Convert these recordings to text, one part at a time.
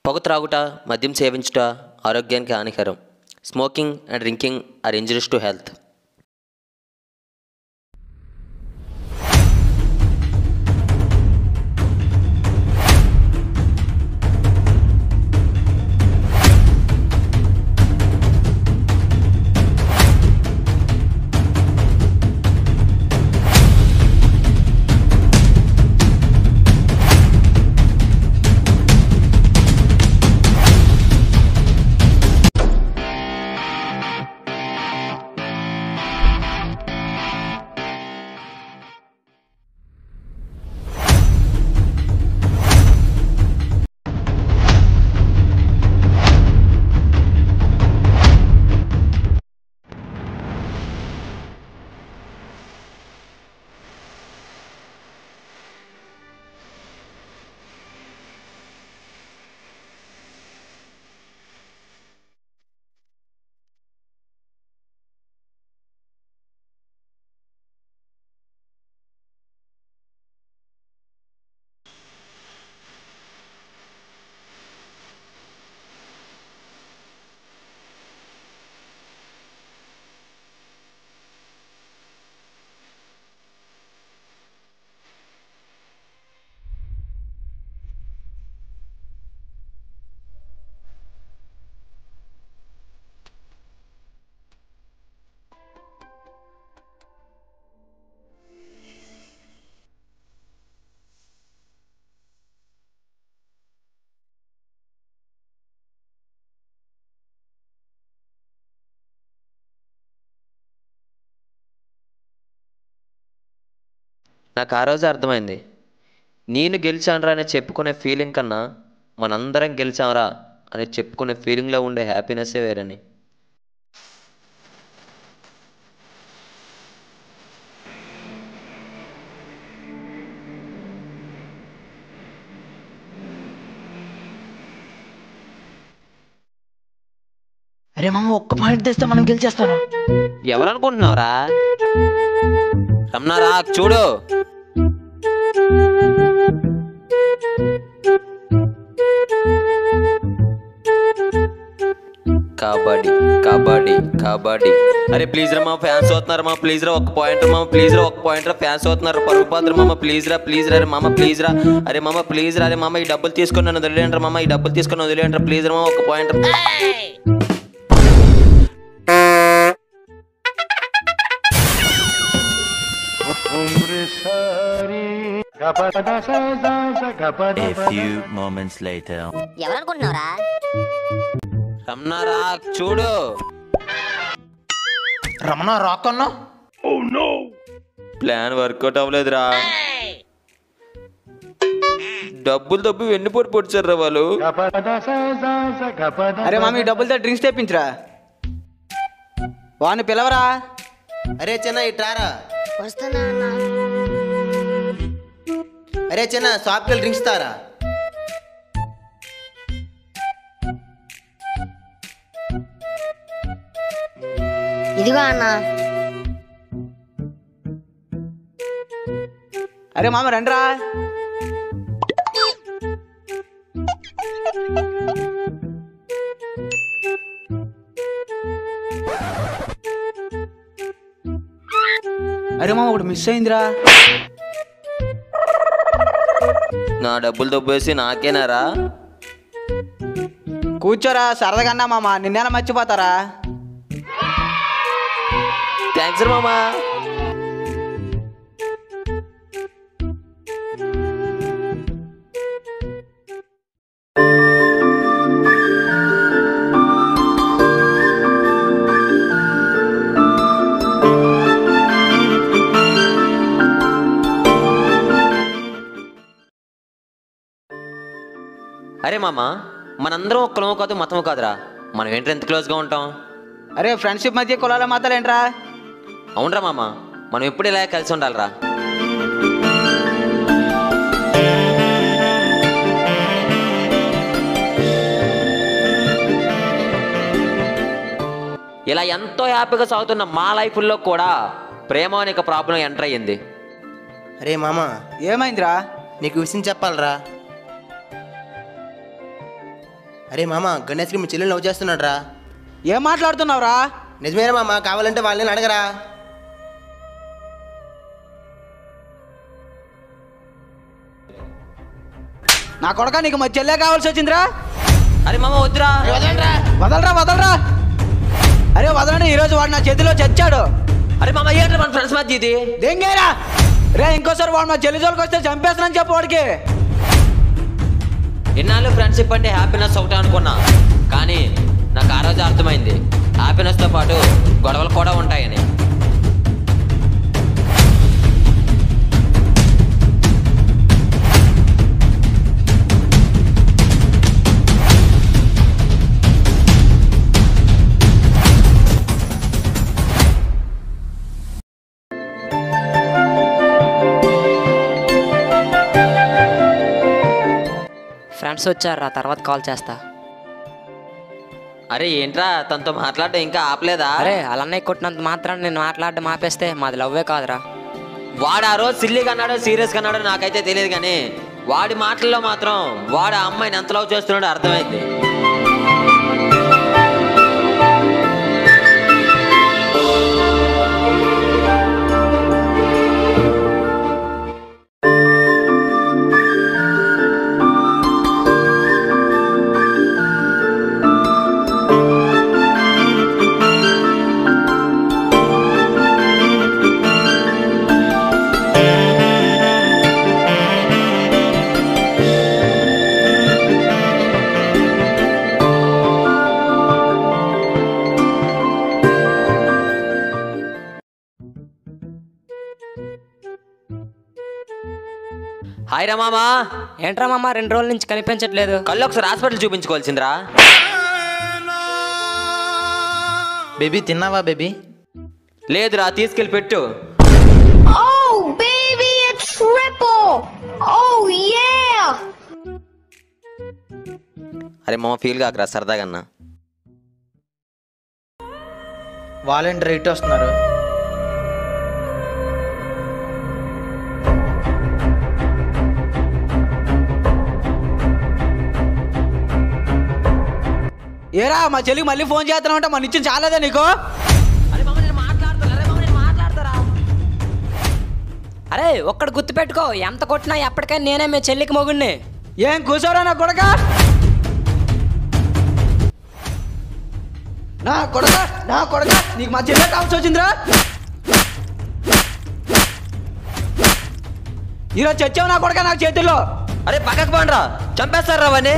పొగ త్రాగుట, మద్యం సేవించుట ఆరోగ్యానికి హానికరం. Smoking and drinking are injuries to health. నాకు ఆ రోజే అర్థమైంది, నేను గెలిచానురా అని చెప్పుకునే ఫీలింగ్ కన్నా మనందరం గెలిచాంరా అని చెప్పుకునే ఫీలింగ్లో ఉండే హ్యాపీనెస్సే వేరని. అరే మామ, ఒక్క పాయింట్ తెస్తే మనం గెలిచేస్తాను. ఎవరనుకుంటున్నావురా? రమణారా చూడు. కబడ్డీ కబడ్డీ కబడ్డీ. అరే ప్లీజ్ రా మా ఫ్యాన్స్ అవుతున్నారు మా, ప్లీజ్ రా ఒక్క పాయింట్ మామ, ప్లీజ్ రా ఒక్క పాయింట్ రా, ఫ్యాన్స్ అవుతున్నారు పరుగు పాత్ర మామ, ప్లీజ్ రా అరే మామ ప్లీజ్ రా, అరే మామ ప్లీజ్ రా, అరే మామ ఈ డబ్బులు తీసుకొని నన్ను వదిలేంటారా మామ, ఈ డబ్బులు తీసుకొని వదిలేంటారా ప్లీజ్ రా మామ ఒక్క point. A few moments later. ఎవరనుకుంటున్నారా? రమణారా చూడు. రమణ రాక్ అన్నా. ప్లాన్ వర్కౌట్ అవ్వలేదురా. డబ్బులు దబ్బు వెన్నుపోటు పొడిచారా వాళ్ళు. అరే మామ, ఈ డబ్బులతో డ్రింక్స్ తెప్పించరా, వాడిని పిలవరా. అరే చిన్న ఇట్రారా. వస్తున్నా అన్నా. అరే చిన్న షాప్కి డ్రింక్స్ తారా. ఇదిగో అన్నా. అరే మామ రండ్రా. అరే మామ, ఒకటి మిస్ అయిందిరా. నా డబ్బులు దబ్బేసి నాకేనారా? కూర్చోరా, సరదాగా అన్నా మామ, నిన్నేనా మర్చిపోతారా. థ్యాంక్స్ మామా. అరే మామా, మనందరం ఒక్క కులము కాదు మతము కాదురా, మనం ఏంటి ఎంత క్లోజ్గా ఉంటాం. అరే ఫ్రెండ్షిప్ మధ్య కులాల మాటలేంట్రా. అవునరా మామ, మనం ఎప్పుడు ఇలా కలిసి ఉండాలిరా. ఇలా ఎంతో హ్యాపీగా సాగుతున్న మా లైఫ్లో కూడా ప్రేమ అనే ప్రాబ్లం ఎంటర్ అయ్యింది. అరే మామా, ఏమైందిరా? నీకు విషయం చెప్పాలరా. అరే మామ గణేష్కి మీ చెల్లెలు లవ్ చేస్తున్నాడు రా. ఏం మాట్లాడుతున్నావురా? నిజమేనా మామ? కావాలంటే వాళ్ళని అడగరా. నా కొడక నీకు మా చెల్లె కావాల్సి వచ్చిందిరా? అరే మామ వద్దురా. వదలరా. అరే వదలండి, ఈరోజు వాడు నా చేతిలో చచ్చాడు. అరే మామ ఏంట్రా మన ఫ్రెండ్స్ మధ్య ఇది? దేంగేరా రే, ఇంకోసారి వాడు మా చెల్లి జోలికి వస్తే చంపేస్తానని చెప్పు వాడికి. ఎన్నాళ్ళు ఫ్రెండ్షిప్ అంటే హ్యాపీనెస్ ఒకటే అనుకున్నా, కానీ నాకు ఆ రోజు అర్థమైంది హ్యాపీనెస్తో పాటు గొడవలు కూడా ఉంటాయని. ఫ్రెండ్స్ వచ్చారా, తర్వాత కాల్ చేస్తా. అరే ఏంట్రా తనతో మాట్లాడటం ఇంకా ఆపలేదా? అరే అలానే కొట్టినంత మాత్రం నేను మాట్లాడడం ఆపేస్తే మాది లవ్వే కాదురా. వాడు ఆ రోజు సిల్లీగా అన్నాడో సీరియస్గా అన్నాడో నాకైతే తెలియదు, కానీ వాడి మాటల్లో మాత్రం వాడు ఆ అమ్మాయిని ఎంత లవ్ చేస్తున్నాడో అర్థమైంది. హాయ్ రా మామా. ఏంట్రా మామ 2 రోజుల నుంచి కనిపించట్లేదు? కళ్ళు ఒకసారి హాస్పిటల్ చూపించుకోవాల్సిందిరా. బేబీ తిన్నావా బేబీ? లేదురా, తీసుకెళ్ళి పెట్టు. Oh, baby, a triple! Oh, yeah! అరే మామ ఫీల్ కాకరా, సరదాగా అన్నా. వాలంటీర్ ఇటు వస్తున్నారు. ఏరా మా చెల్లికి మళ్ళీ ఫోన్ చేస్తున్నావంటే మన ఇచ్చిన చాలేదా నీకు? అరే ఒక్కడు గుర్తు పెట్టుకో, ఎంత కొట్టినా ఎప్పటికైనా నేనే మీ చెల్లికి మొగుడిని. ఏం కూర్చోరా నా కొడక? నా కొడక నీకు మా చెల్లె కావాల్సి వచ్చిందిరా? ఈరోజు చచ్చావు నా కొడక నాకు చేతుల్లో. అరే పక్కకు పోండ్రా, చంపేస్తారా అవన్నీ.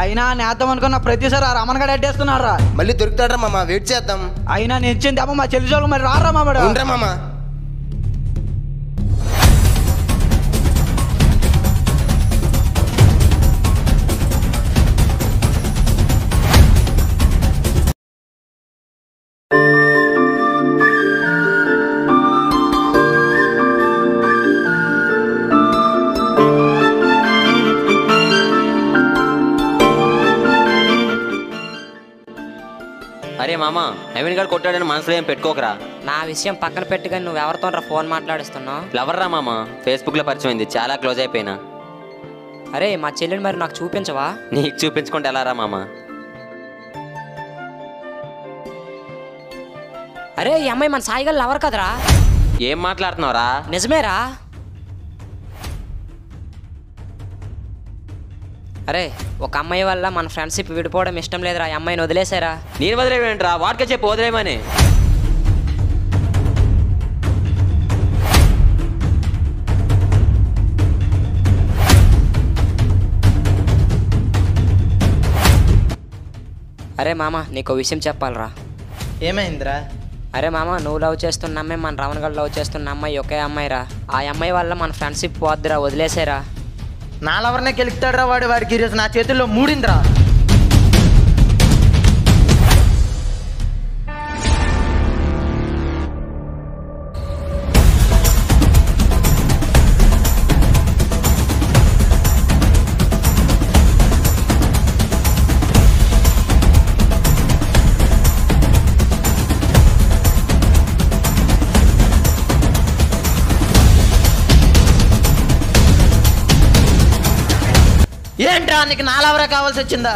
అయినా నేద్దాం అనుకున్న ప్రతిసారి ఆ రమణగాడు అడ్డేస్తున్నారా? మళ్ళీ దొరుకుతాడ్రా మామ, వెయిట్ చేద్దాం. అయినా నేను ఇచ్చింది అమ్మ మా చెల్లి జోలు మరి రారా మామడు. ఉండరా మామ. అరే మామ, నవీన్ గారు కొట్టాడని మనసులో ఏం పెట్టుకోకరా. నా విషయం పక్కన పెట్టుకొని నువ్వు ఎవరితో ఫోన్ మాట్లాడిస్తున్నావు? లవర్ రా మామ, ఫేస్బుక్లో పరిచయం అయింది, చాలా క్లోజ్ అయిపోయినా. అరే మా చెల్లిని మరి నాకు చూపించవా? నీకు చూపించుకుంటే ఎలా రా మామ? అరే ఈ అమ్మాయి మన సాయిగల్ లవర్ కదరా. ఏం మాట్లాడుతున్నావురా? నిజమేరా. అరే ఒక అమ్మాయి వల్ల మన ఫ్రెండ్షిప్ విడిపోవడం ఇష్టం లేదురా, ఈ అమ్మాయిని వదిలేసారా. నేను వదిలేవేంట్రా, వాడికే చెప్పి వదిలేమని. అరే మామ నీకు విషయం చెప్పాలరా. ఏమైందిరా? అరే మామ నువ్వు లవ్ చేస్తున్న అమ్మాయి మన రావణ్ గారు లవ్ చేస్తున్న అమ్మాయి ఒకే అమ్మాయిరా. ఆ అమ్మాయి వల్ల మన ఫ్రెండ్షిప్ పోద్దురా, వదిలేసారా. నా లవర్నే గెలుపుతాడురా వాడు. వాడికి ఈరోజు నా చేతుల్లో మూడిందిరా. ఏంట్రా నీకు నా లవరే కావాల్సి వచ్చిందా?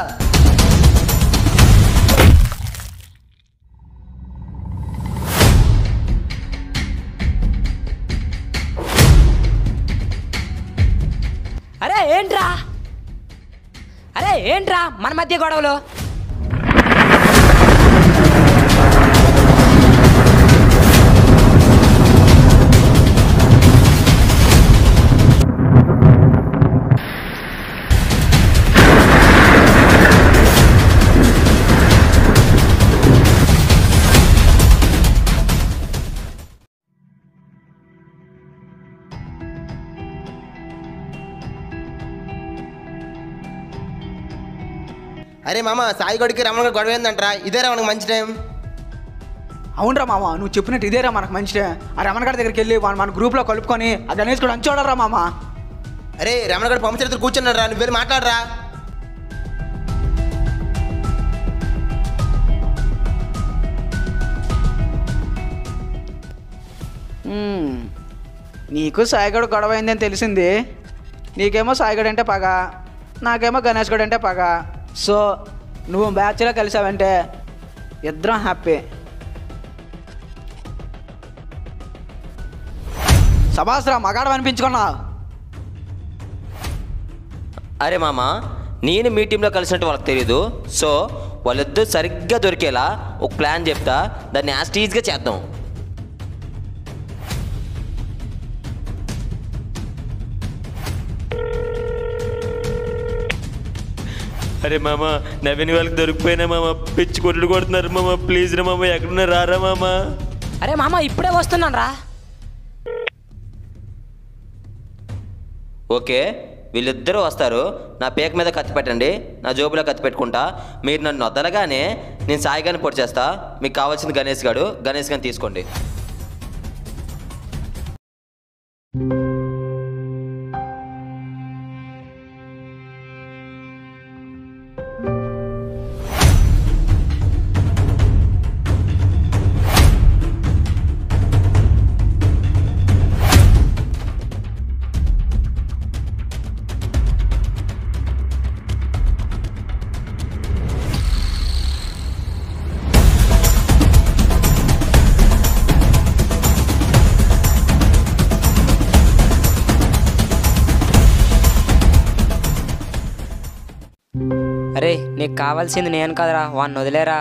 అరే ఏంట్రా మన మధ్య గొడవలు? అరే మామ సాయి గడికి రమణ గడి గొడవ ఏందంటరా? ఇదేరా మనకు మంచి టైం. అవునరా మామ, నువ్వు చెప్పినట్టు ఇదేరా మనకు మంచిదే. ఆ రమణ గారి దగ్గరికి వెళ్ళి మన గ్రూప్లో కలుపుకొని ఆ గణేష్ కూడా అంచోడరా మామ. అరే రమణ గడి పంప చరిత్ర కూర్చున్నాడు రా, నువ్వు వెళ్ళి మాట్లాడరా. నీకు సాయిగడు గొడవ అయిందని తెలిసింది. నీకేమో సాయిగడు అంటే పగ, నాకేమో గణేష్ గడు అంటే పగ. సో నువ్వు బ్యాచ్లో కలిసావంటే ఇద్దరం హ్యాపీ. సభాస్రా మగాడు అనిపించుకున్నా. అరే మామ, నేను మీ టీంలో కలిసినట్టు వాళ్ళకి తెలియదు. సో వాళ్ళిద్దరు సరిగ్గా దొరికేలా ఒక ప్లాన్ చెప్తా, దాన్ని యాస్టీజ్గా చేద్దాం. అరే మామ, నవీన్ వాళ్ళకి దొరికిపోయినా మామ, పిచ్చి కొట్లు కొడుతున్నారు మామ. ప్లీజ్ రా మామ, ఎక్కడున్నా రారా మామ. అరే మామ ఇప్పుడే వస్తున్నాను రా. ఓకే, వీళ్ళిద్దరూ వస్తారు. నా పేక మీద కత్తి పెట్టండి, నా జోబులో కత్తి పెట్టుకుంటా. మీరు నన్ను వదలగానే నేను సాయిగాని పొడి చేస్తా. మీకు కావాల్సింది గణేష్ గాని తీసుకోండి. అరే నీకు కావాల్సింది నేను కదరా, వాడిని వదిలేరా.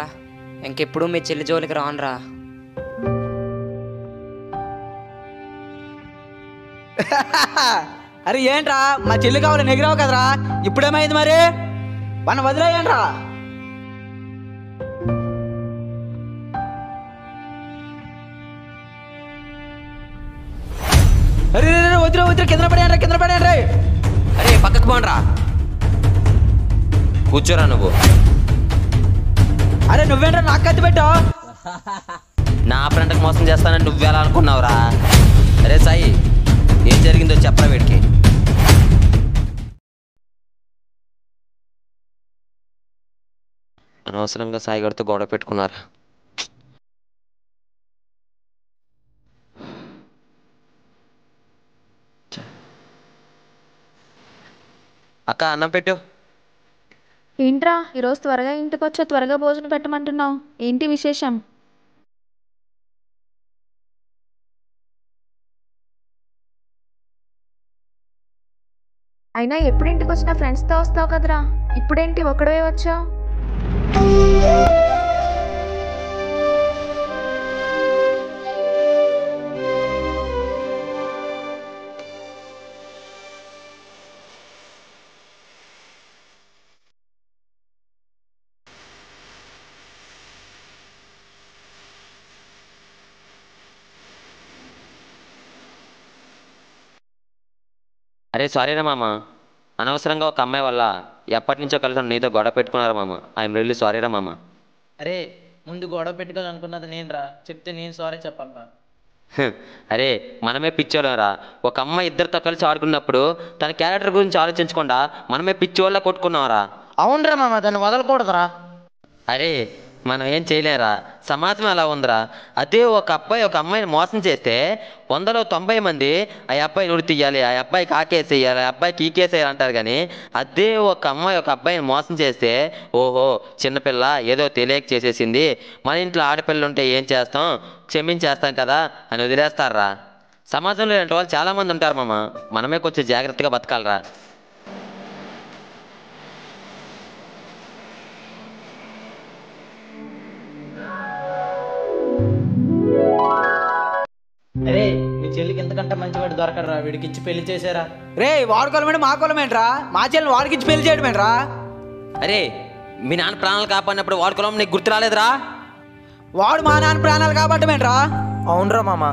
ఇంకెప్పుడు మీ చెల్లి జోలికి రానురా. అరే ఏంట్రా, మా చెల్లి కావాలి నెగిరావు కదరా, ఇప్పుడేమైంది మరి? మన వదిలేయంట్రా. అరే వదిలే కింద పడేయండి. అరే పక్కకు పోండ్రా, కూర్చోరా నువ్వు. అరే నువ్వేంట్రా నాకు కత్తి పెట్టావు? నా ఫ్రెండ్కి మోసం చేస్తానని నువ్వెలా అనుకున్నావురా? అరే సాయి, ఏం జరిగిందో చెప్పరా వీడికి. అనవసరంగా సాయి గారితో గొడవ పెట్టుకున్నారు. అక్క అన్నం పెట్టు. ఏంట్రా ఈరోజు త్వరగా ఇంటికి వచ్చా, త్వరగా భోజనం పెట్టమంటున్నావు, ఏంటి విశేషం? అయినా ఎప్పుడు ఇంటికి వచ్చినా ఫ్రెండ్స్తో వస్తావు కదరా, ఇప్పుడేంటి ఒకడే వచ్చావు? అరే సారీరా మామ, అనవసరంగా ఒక అమ్మాయి వల్ల ఎప్పటి నుంచో కలిసి నీతో గొడవ పెట్టుకున్నారా మామ. ఐఎమ్ రియల్లీ సారీరా మామ. అరే ముందు గొడవ పెట్టుకోవాలనుకున్నది నేను రా, చెప్తే నేను సారీ చెప్పాలా? అరే మనమే పిచ్చోళ్ళరా. ఒక అమ్మాయి ఇద్దరితో కలిసి ఆడుకున్నప్పుడు తన క్యారెక్టర్ గురించి ఆలోచించకుండా మనమే పిచ్చోళ్ళ కొట్టుకున్నాంరా. అవునరా మామ, దాన్ని వదలకూడదురా. అరే మనం ఏం చేయలేరా, సమాజం అలా ఉందిరా. అదే ఒక అబ్బాయి ఒక అమ్మాయిని మోసం చేస్తే 100లో 90 మంది ఆ అబ్బాయి నుడి తీయాలి, ఆ అబ్బాయికి ఆ కేసు వేయాలి, ఆ అబ్బాయికి ఈ కేసు వేయాలి అంటారు. కానీ అదే ఒక అమ్మాయి ఒక అబ్బాయిని మోసం చేస్తే ఓహో చిన్నపిల్ల ఏదో తెలియక చేసేసింది, మన ఇంట్లో ఆడపిల్లలు ఉంటే ఏం చేస్తాం, క్షమించేస్తాం కదా అని వదిలేస్తారా. సమాజంలో ఇలాంటి వాళ్ళు చాలామంది ఉంటారు మామ, మనమే కొంచెం జాగ్రత్తగా బతకాలరా. అరే మీ చెల్లికి ఎంతకంటే మంచివాడు దొరకడరా, వీడికి ఇచ్చి పెళ్లి చేశారా. రే వాడు కులమేంటి మా కులమేంట్రా, మా చెల్లిని వాడికి ఇచ్చి పెళ్లి చేయడమేంట్రా. అరే మీ నాన్న ప్రాణాలు కాపాడినప్పుడు వాడు కులం నీకు గుర్తు రాలేదురా. వాడు మా నాన్న ప్రాణాలు కాబట్టమేంట్రా. అవునరా మామ.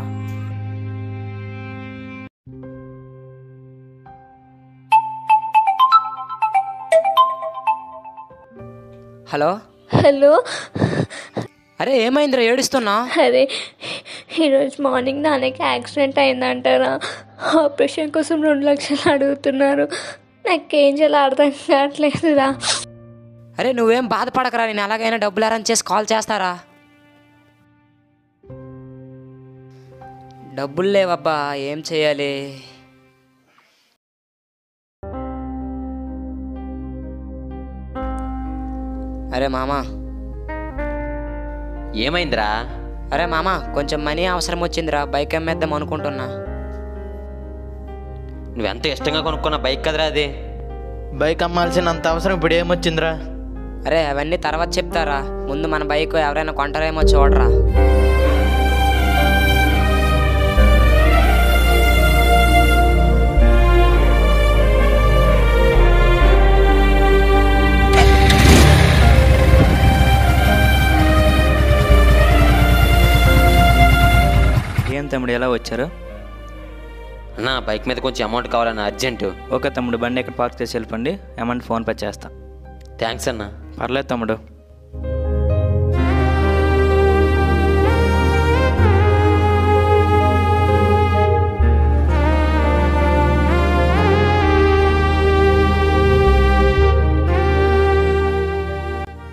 Hello hello. అరే ఏమైందిరా ఏడుస్తున్నా? అరే ఈరోజు మార్నింగ్ నాన్నకి యాక్సిడెంట్ అయిందంటారా, ఆపరేషన్ కోసం 2 లక్షలు అడుగుతున్నారు. నాకేం చేయాలో అర్థం కావట్లేదురా. అరే నువ్వేం బాధపడకరా, నేను ఎలాగైనా డబ్బులు అరేంజ్ చేసి కాల్ చేస్తారా. డబ్బులు లేవబ్బా, ఏం చేయాలి? అరే మామా. ఏమైందిరా? అరే మామా కొంచెం మనీ అవసరం వచ్చిందిరా, బైక్ అమ్మేద్దాం అనుకుంటున్నా. నువ్వెంత ఇష్టంగా కొనుక్కున్న బైక్ కదరా అది. బైక్ అమ్మాల్సినంత అవసరం ఇప్పుడు ఏమొచ్చిందిరా? అరే అవన్నీ తర్వాత చెప్తారా, ముందు మన బైక్ ఎవరైనా కొంటారేమో చూడరా. ఏం తమ్ముడు ఎలా వచ్చారు? అన్నా బైక్ మీద కొంచెం అమౌంట్ కావాలన్నా అర్జెంటు. ఓకే తమ్ముడు, బండి ఎక్కడ పార్క్ చేసి వెళ్ళిపోండి, అమౌంట్ ఫోన్పే చేస్తా. థ్యాంక్స్ అన్నా. పర్లేదు తమ్ముడు.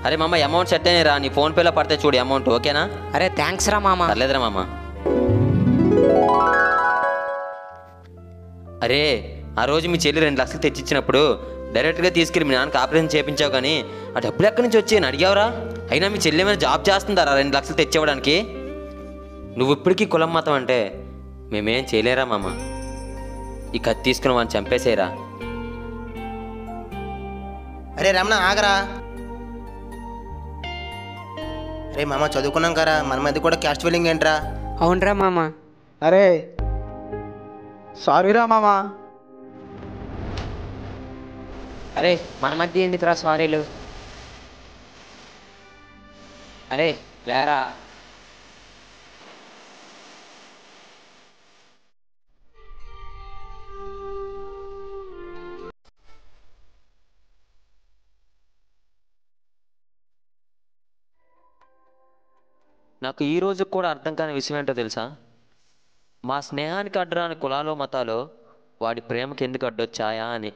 అరే మామ అమౌంట్ సెట్ అయినా రా, నీ ఫోన్పేలో పడితే చూడు అమౌంట్, ఓకేనా? అరే థ్యాంక్స్ రా మామ. పర్లేదురా మామ. అరే ఆ రోజు మీ చెల్లి 2 లక్షలు తెచ్చిచ్చినప్పుడు డైరెక్ట్గా తీసుకెళ్ళి మీ నాన్నకి ఆపరేషన్ చేయించావు, కానీ ఆ డబ్బులు ఎక్కడి నుంచి వచ్చి అని అడిగావురా? అయినా మీ చెల్లి ఏమైనా జాబ్ చేస్తుందారా 2 లక్షలు తెచ్చివ్వడానికి? నువ్వు ఇప్పటికీ కులం మతం అంటే మేమేం చేయలేరా మామ. ఈ కత్తి తీసుకుని వాడిని చంపేసేయరా. అరే రమణ ఆగరా. అరే మామ చదువుకున్నాం కదా, మన మధ్య కూడా క్యాస్ట్ ఫీలింగ్ ఏంట్రా? అవునరా మామ. అరే సారీరా మామా. అరే మన మధ్య ఎందుకురా సారీలు? అరే లేరా. నాకు ఈ రోజు కూడా అర్థం కాని విషయం ఏంటో తెలుసా? మా స్నేహానికి అడ్డురాని కులాలు మతాలు వాడి ప్రేమకి ఎందుకు అడ్డొచ్చాయా అని.